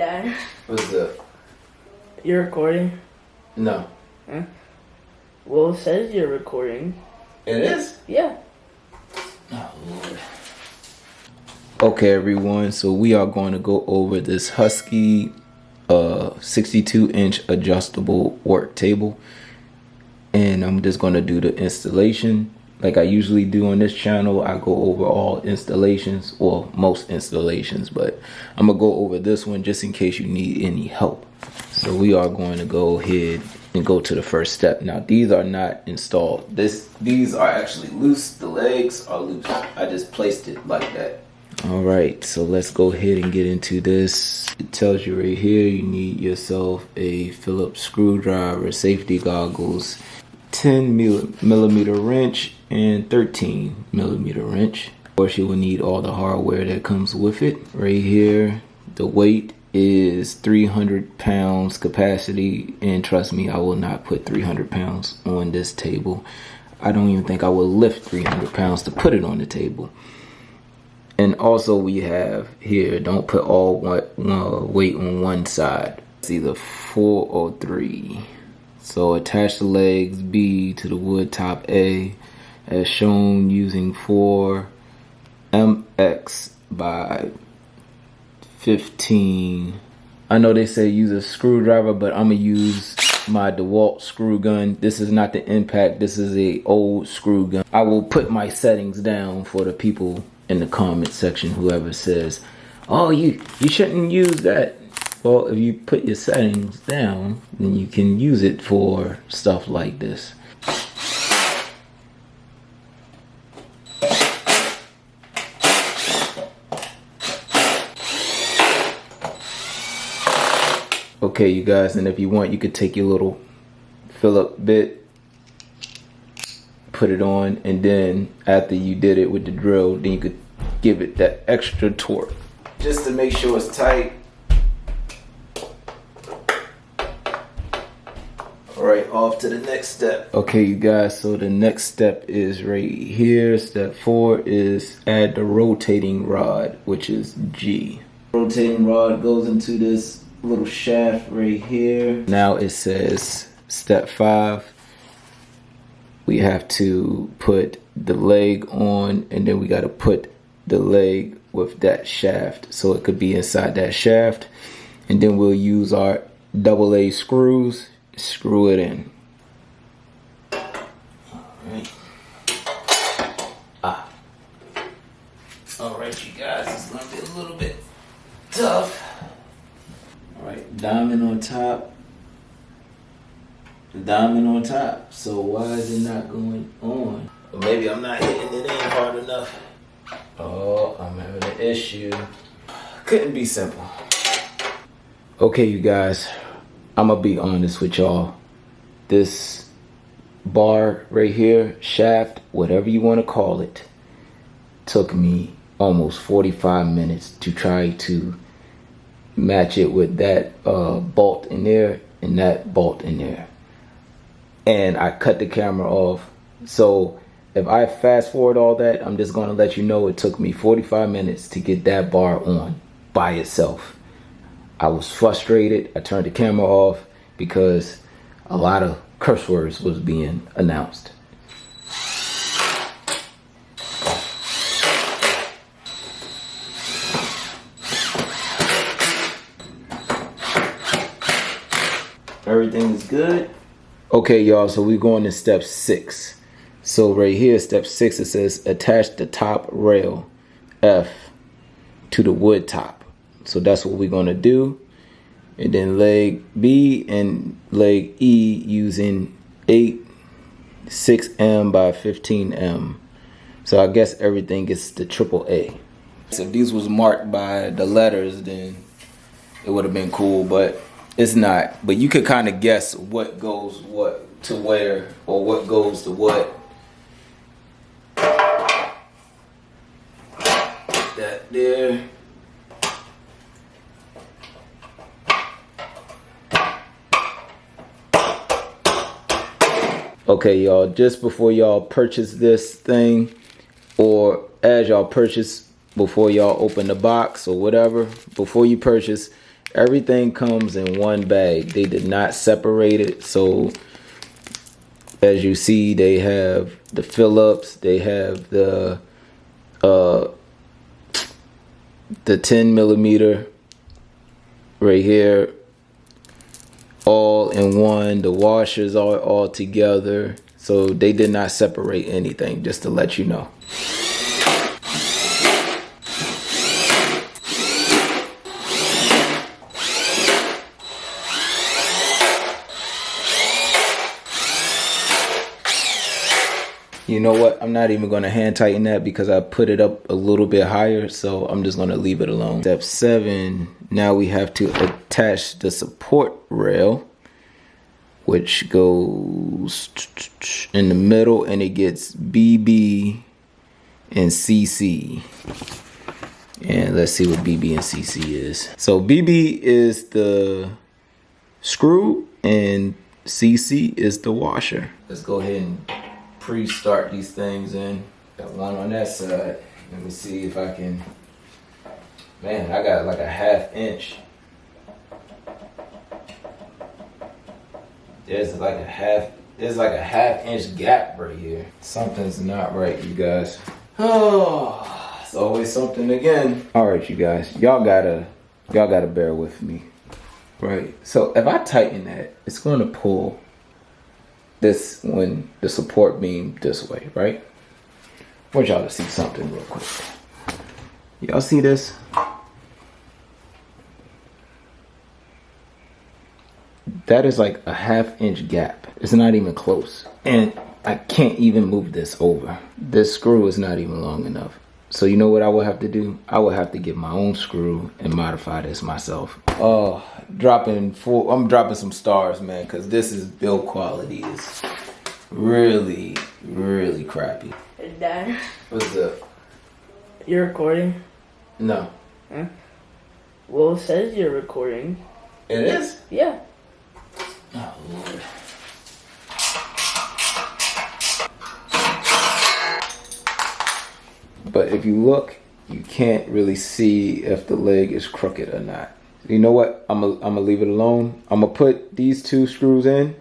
Dad. What's up? You're recording? No. Huh? Well, it says you're recording. It is? Yeah. Oh, Lord. Okay, everyone. So we are going to go over this Husky 62-inch adjustable work table. And I'm just going to do the installation. Like I usually do on this channel, I go over all installations, or most installations, but I'm gonna go over this one just in case you need any help. So we are going to go ahead and go to the first step. Now these are not installed. These are actually loose. The legs are loose. I just placed it like that. All right, so let's go ahead and get into this. It tells you right here you need yourself a Phillips screwdriver, safety goggles, 10 millimeter wrench, and 13 millimeter wrench. Of course, you will need all the hardware that comes with it. Right here, the weight is 300 pounds capacity, and trust me, I will not put 300 pounds on this table. I don't even think I will lift 300 pounds to put it on the table. And also we have here, don't put all weight on one side. It's either 4 or 3. So attach the legs B to the wood top A as shown using 4 MX by 15. I know they say use a screwdriver, but I'm gonna use my DeWalt screw gun. This is not the Impact, this is a old screw gun. I will put my settings down for the people in the comment section, whoever says, oh, you shouldn't use that. Well, if you put your settings down, then you can use it for stuff like this. Okay, you guys, and if you want, you could take your little Phillip bit, put it on, and then after you did it with the drill, then you could give it that extra torque. Just to make sure it's tight. Alright, off to the next step. Okay, you guys, so the next step is right here. Step 4 is add the rotating rod, which is G. Rotating rod goes into this little shaft right here. Now it says step 5. We have to put the leg on, and then we got to put the leg with that shaft, so it could be inside that shaft. And then we'll use our AA screws, screw it in. Alright. Alright, you guys, it's gonna be a little bit tough. Alright, diamond on top. Diamond on top. So why is it not going on? Or maybe I'm not hitting it in hard enough. Oh, I'm having an issue. Couldn't be simple. Okay, you guys, I'm gonna be honest with y'all. This bar right here, shaft, whatever you want to call it, took me almost 45 minutes to try to match it with that bolt in there and that bolt in there. And I cut the camera off. So if I fast forward all that, I'm just gonna let you know it took me 45 minutes to get that bar on by itself. I was frustrated. I turned the camera off because a lot of curse words was being announced. Everything is good. Okay, y'all, so we're going to step 6. So right here, step 6, it says attach the top rail F to the wood top. So that's what we're going to do. And then leg B and leg E using 6M by 15M. So I guess everything gets the AAA. So if these was marked by the letters, then it would have been cool, but it's not. But you could kind of guess what goes what to where, or what goes to what. That there. Okay, y'all, just before y'all purchase this thing, or as y'all purchase, before y'all open the box or whatever, before you purchase, Everything comes in one bag. They did not separate it. So as you see, they have the Phillips, they have the 10 millimeter right here, all in one. The washers are all together. So they did not separate anything, just to let you know. You know what? I'm not even going to hand tighten that because I put it up a little bit higher. So I'm just going to leave it alone. Step 7. Now we have to attach the support rail, which goes in the middle, and it gets BB and CC. And let's see what BB and CC is. So BB is the screw and CC is the washer. Let's go ahead and pre-start these things in. Got one on that side. Let me see if I can. Man, I got like a 1/2 inch. There's like a 1/2 inch gap right here. Something's not right, you guys. Oh, it's always something again. All right, you guys, y'all gotta bear with me, right? So if I tighten that, it's gonna pull this when the support beam this way, right? I want y'all to see something real quick. Y'all see this? That is like a 1/2 inch gap. It's not even close. And I can't even move this over. This screw is not even long enough. So you know what I would have to do? I would have to get my own screw and modify this myself. Oh, I'm dropping some stars, man, because this is build quality is really, really crappy. Hey, Dad. What's up? You're recording? No. Huh? Well, it says you're recording. It is? Yeah. Oh, Lord. But if you look, you can't really see if the leg is crooked or not. You know what? I'm gonna leave it alone. I'm gonna put these 2 screws in,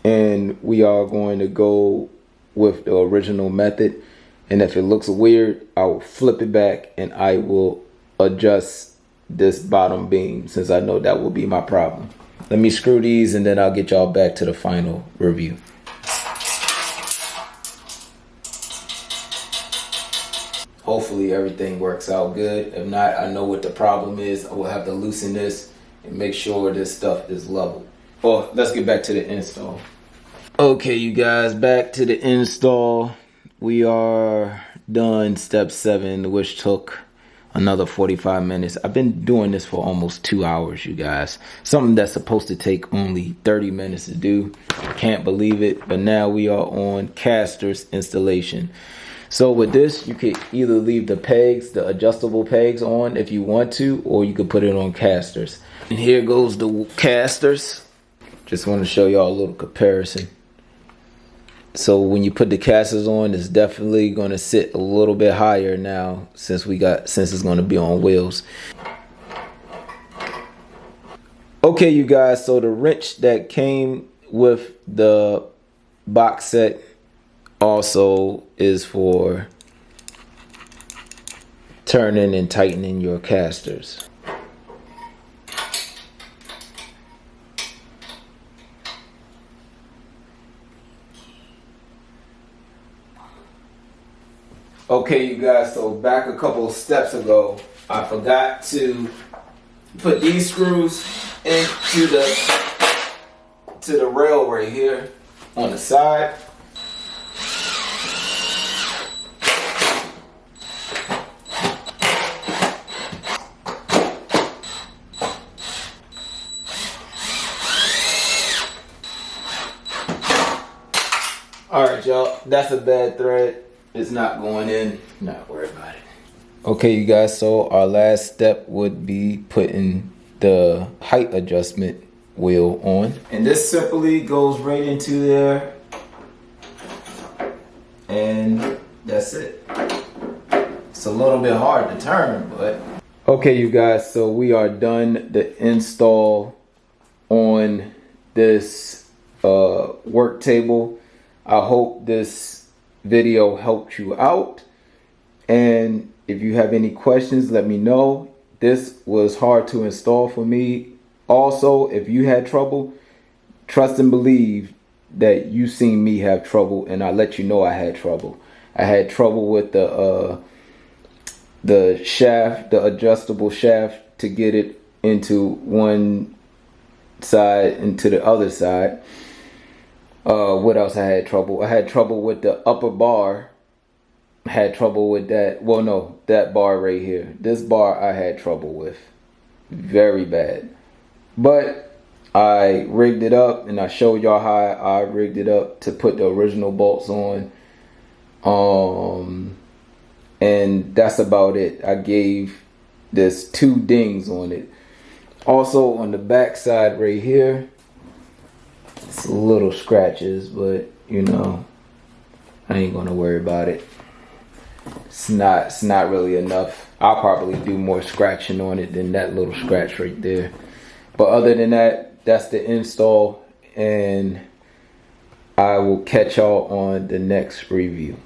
and we are going to go with the original method. And if it looks weird, I will flip it back and I will adjust this bottom beam, since I know that will be my problem. Let me screw these and then I'll get y'all back to the final review. Hopefully everything works out good. If not, I know what the problem is. I will have to loosen this and make sure this stuff is level. Oh, let's get back to the install. Okay, you guys, back to the install. We are done step 7, which took another 45 minutes. I've been doing this for almost 2 hours, you guys. Something that's supposed to take only 30 minutes to do. Can't believe it. But now we are on casters installation. So with this, you could either leave the pegs, the adjustable pegs on if you want to, or you could put it on casters. And here goes the casters. Just want to show y'all a little comparison. So when you put the casters on, it's definitely going to sit a little bit higher now since it's going to be on wheels. Okay, you guys, so the wrench that came with the box set also is for turning and tightening your casters. Okay, you guys, so back a couple of steps ago, I forgot to put these screws into the rail right here on the side. Alright, y'all, that's a bad thread. It's not going in. Not worry about it. Okay, you guys, so our last step would be putting the height adjustment wheel on. And this simply goes right into there. And that's it. It's a little bit hard to turn, but Okay, you guys, so we are done the install on this work table. I hope this video helped you out, and if you have any questions, let me know. This was hard to install for me. Also, if you had trouble, trust and believe that you seen me have trouble, and I let you know I had trouble. I had trouble with the shaft, the adjustable shaft, to get it into one side into the other side. What else I had trouble? I had trouble with the upper bar. I had trouble with that. Well, no, that bar right here. This bar I had trouble with. Very bad. But I rigged it up, and I showed y'all how I rigged it up to put the original bolts on. And that's about it. I gave this 2 dings on it. Also on the back side right here, it's little scratches, but you know, I ain't gonna worry about it. It's not really enough. I'll probably do more scratching on it than that little scratch right there. But other than that, that's the install, and I will catch y'all on the next review.